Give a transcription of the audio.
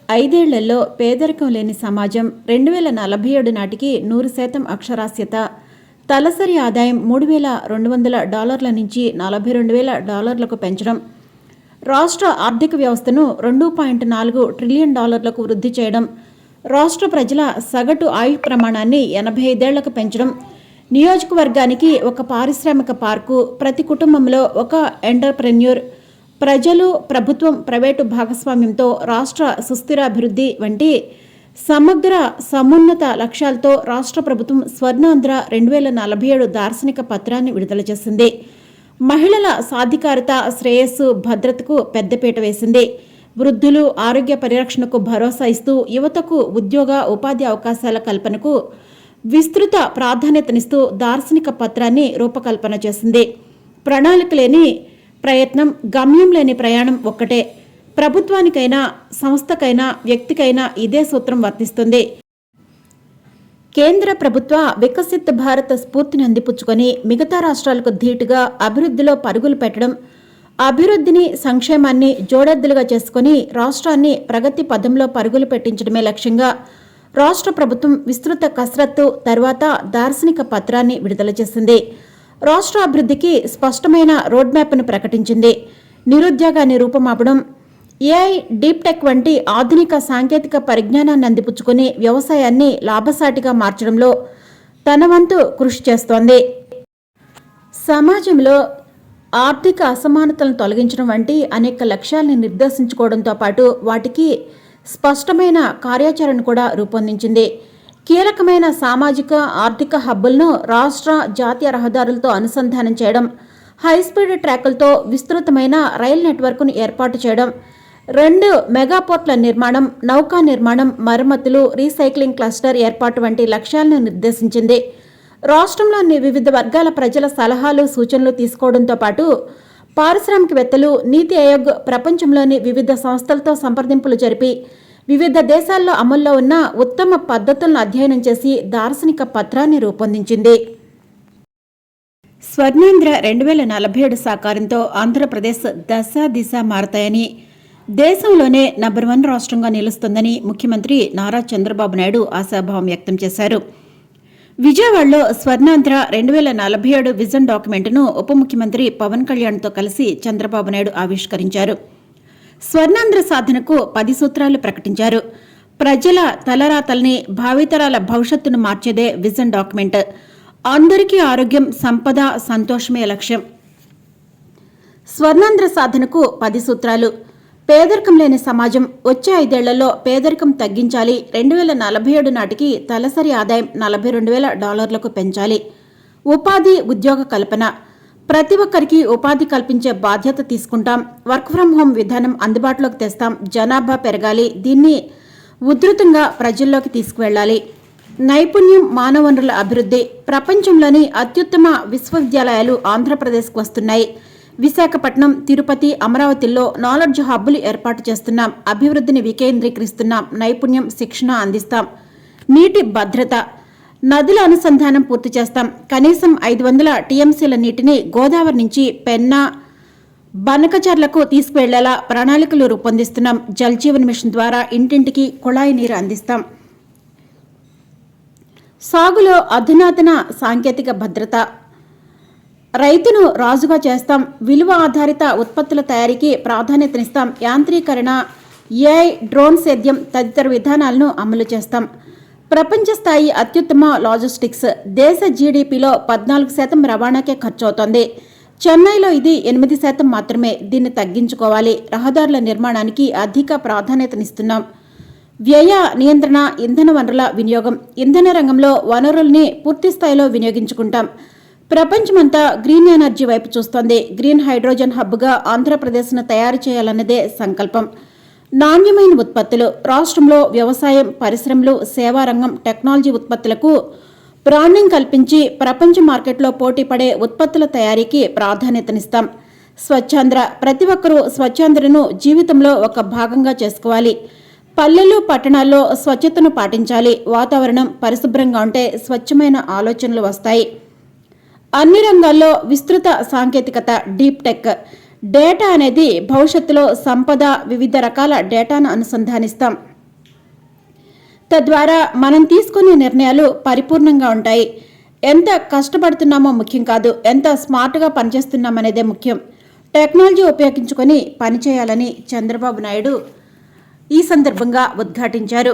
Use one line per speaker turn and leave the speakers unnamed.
ఐదేళ్లలో పేదరికం లేని సమాజం 2047 నాటికి 100% అక్షరాస్యత, తలసరి ఆదాయం $3,200 నుంచి $42,000 పెంచడం, రాష్ట్ర ఆర్థిక వ్యవస్థను $2.4 ట్రిలియన్ వృద్ధి చేయడం, రాష్ట్ర ప్రజల సగటు ఆయు ప్రమాణాన్ని 85 ఏళ్లకు పెంచడం, నియోజకవర్గానికి ఒక పారిశ్రామిక పార్కు, ప్రతి కుటుంబంలో ఒక ఎంటర్ప్రెన్యూర్, ప్రజలు, ప్రభుత్వం, ప్రైవేటు భాగస్వామ్యంతో రాష్ట్ర సుస్థిరాభివృద్ధి వంటి సమగ్ర సమున్నత లక్ష్యాలతో రాష్ట్ర ప్రభుత్వం స్వర్ణాంధ్ర 2047 దార్శనిక పత్రాన్ని విడుదల చేసింది. మహిళల సాధికారత, శ్రేయస్సు, భద్రతకు పెద్దపీట వేసింది. వృద్ధులు ఆరోగ్య పరిరక్షణకు భరోసా ఇస్తూ యువతకు ఉద్యోగ ఉపాధి అవకాశాల కల్పనకు విస్తృత ప్రాధాన్యతనిస్తూ దార్శనిక పత్రాన్ని రూపకల్పన చేసింది. ప్రణాళిక లేని ప్రయత్నం, గమ్యం లేని ప్రయాణం ఒక్కటే. ప్రభుత్వానికైనా, సంస్థకైనా, వ్యక్తికైనా ఇదే సూత్రం వర్తిస్తుంది. కేంద్ర ప్రభుత్వ వికసిత్ భారత్ స్ఫూర్తిని అందిపుచ్చుకొని మిగతా రాష్ట్రాలకు ధీటుగా అభివృద్ధిలో పరుగులు పెట్టడం, అభివృద్ధిని, సంక్షేమాన్ని జోడెద్దులుగా చేసుకుని రాష్ట్రాన్ని ప్రగతి పథంలో పరుగులు పెట్టించడమే లక్ష్యంగా రాష్ట్ర ప్రభుత్వం విస్తృత కసరత్తు తర్వాత దార్శనిక పత్రాన్ని విడుదల చేసింది. రాష్ట్ర అభివృద్ధికి స్పష్టమైన రోడ్ మ్యాప్ను ప్రకటించింది. నిరుద్యోగాన్ని రూపమాపడం, ఏఐ, డీప్ టెక్ వంటి ఆధునిక సాంకేతిక పరిజ్ఞానాన్ని అందిపుచ్చుకుని వ్యవసాయాన్ని లాభసాటిగా మార్చడంలో తన వంతు కృషి చేస్తోంది. సమాజంలో ఆర్థిక అసమానతలను తొలగించడం వంటి అనేక లక్ష్యాలను నిర్దేశించుకోవడంతో పాటు వాటికి స్పష్టమైన కార్యాచరణ కూడా రూపొందించింది. కీలకమైన సామాజిక, ఆర్థిక హబ్బులను రాష్ట్ర, జాతీయ రహదారులతో అనుసంధానం చేయడం, హైస్పీడ్ ట్రాకులతో విస్తృతమైన రైల్ నెట్వర్క్ను ఏర్పాటు చేయడం, 2 మెగాపోర్ట్ల నిర్మాణం, నౌకా నిర్మాణం, మరమ్మతులు, రీసైక్లింగ్ క్లస్టర్ ఏర్పాటు వంటి లక్ష్యాలను నిర్దేశించింది. రాష్ట్రంలోని వివిధ వర్గాల ప్రజల సలహాలు, సూచనలు తీసుకోవడంతో పాటు పారిశ్రామికవేత్తలు, నీతి ఆయోగ్, ప్రపంచంలోని వివిధ సంస్థలతో సంప్రదింపులు జరిపి వివిధ దేశాల్లో అమల్లో ఉన్న ఉత్తమ పద్ధతులను అధ్యయనం చేసి దార్శనిక పత్రాన్ని రూపొందించింది. స్వర్ణాంధ్ర 2047 సాకారంతో ఆంధ్రప్రదేశ్ దశ దిశ మారతాయని, దేశంలోనే నంబర్ 1 రాష్ట్రంగా నిలుస్తుందని ముఖ్యమంత్రి నారా చంద్రబాబు నాయుడు ఆశాభావం వ్యక్తం చేశారు. విజయవాడలో స్వర్ణాంధ్ర 2047 విజన్ డాక్యుమెంట్ను ఉప ముఖ్యమంత్రి పవన్ కళ్యాణ్తో కలిసి చంద్రబాబు నాయుడు ఆవిష్కరించారు. స్వర్ణాంధ్ర సాధనకు 10 సూత్రాలు ప్రకటించారు. ప్రజల తలరాతల్ని, భావితరాల భవిష్యత్తును మార్చేదే విజన్ డాక్యుమెంట్. అందరికీ ఆరోగ్యం, సంపద, సంతోషమే లక్ష్యం. స్వర్ణాంధ్ర సాధనకు 10 సూత్రాలు. పేదరికం లేని సమాజం, వచ్చే 5 ఏళ్లలో పేదరికం తగ్గించాలి. 2047 నాటికి తలసరి ఆదాయం $42,000 పెంచాలి. ఉపాధి, ఉద్యోగ కల్పన, ప్రతి ఒక్కరికి ఉపాధి కల్పించే బాధ్యత తీసుకుంటాం. వర్క్ ఫ్రం హోం విధానం అందుబాటులోకి తెస్తాం. జనాభా పెరగాలి, దీన్ని ఉధృతంగా ప్రజల్లోకి తీసుకువెళ్లాలి. నైపుణ్యం, మానవ వనరుల అభివృద్ధి, ప్రపంచంలోని అత్యుత్తమ విశ్వవిద్యాలయాలు ఆంధ్రప్రదేశ్కు వస్తున్నాయి. విశాఖపట్నం, తిరుపతి, అమరావతిలో నాలెడ్జ్ హబ్బులు ఏర్పాటు చేస్తున్నాం. అభివృద్ధిని వికేంద్రీకరిస్తున్నాం. నైపుణ్యం, శిక్షణ అందిస్తాం. నీటి భద్రత, నదుల అనుసంధానం పూర్తి చేస్తాం. కనీసం 500 టీఎంసీల నీటిని గోదావరి నుంచి పెన్నా, బనకచర్లకు తీసుకువెళ్లేలా ప్రణాళికలు రూపొందిస్తున్నాం. జల్ జీవన్ మిషన్ ద్వారా ఇంటింటికి కుళాయి నీరు అందిస్తాం. సాగులో అధునాతన సాంకేతిక భద్రత, రైతును రాజుగా చేస్తాం. విలువ ఆధారిత ఉత్పత్తుల తయారీకి ప్రాధాన్యతనిస్తాం. యాంత్రీకరణ, ఏఐ, డ్రోన్ సేద్యం తదితర విధానాలను అమలు చేస్తాం. ప్రపంచ స్థాయి అత్యుత్తమ లాజిస్టిక్స్, దేశ జీడీపీలో 14% రవాణాకే ఖర్చవుతోంది. చెన్నైలో ఇది 8% మాత్రమే. దీన్ని తగ్గించుకోవాలి. రహదారుల నిర్మాణానికి అధిక ప్రాధాన్యతనిస్తున్నాం. వ్యయ నియంత్రణ, ఇంధన వనరుల వినియోగం, ఇంధన రంగంలో వనరుల్ని పూర్తి స్థాయిలో వినియోగించుకుంటాం. ప్రపంచమంతా గ్రీన్ ఎనర్జీ వైపు చూస్తోంది. గ్రీన్ హైడ్రోజన్ హబ్గా ఆంధ్రప్రదేశ్ను తయారు చేయాలన్నదే సంకల్పం. నాణ్యమైన ఉత్పత్తులు, రాష్ట్రంలో వ్యవసాయం, పరిశ్రమలు, సేవారంగం, టెక్నాలజీ ఉత్పత్తులకు బ్రాండింగ్ కల్పించి ప్రపంచ మార్కెట్లో పోటీపడే ఉత్పత్తుల తయారీకి ప్రాధాన్యతనిస్తాం. స్వచ్ఛాంధ్ర, ప్రతి ఒక్కరూ స్వచ్ఛాంధ్రను జీవితంలో ఒక భాగంగా చేసుకోవాలి. పల్లెలు, పట్టణాల్లో స్వచ్ఛతను పాటించాలి. వాతావరణం పరిశుభ్రంగా ఉంటే స్వచ్ఛమైన ఆలోచనలు వస్తాయి. అన్ని రంగాల్లో విస్తృత సాంకేతికత, డీప్ టెక్, డేటా అనేది భవిష్యత్తులో సంపద. వివిధ రకాల డేటాను అనుసంధానిస్తాం. తద్వారా మనం తీసుకునే నిర్ణయాలు పరిపూర్ణంగా ఉంటాయి. ఎంత కష్టపడుతున్నామో ముఖ్యం కాదు, ఎంత స్మార్ట్గా పనిచేస్తున్నామనేదే ముఖ్యం. టెక్నాలజీ ఉపయోగించుకొని పనిచేయాలని చంద్రబాబు నాయుడు ఈ సందర్భంగా ఉద్ఘాటించారు.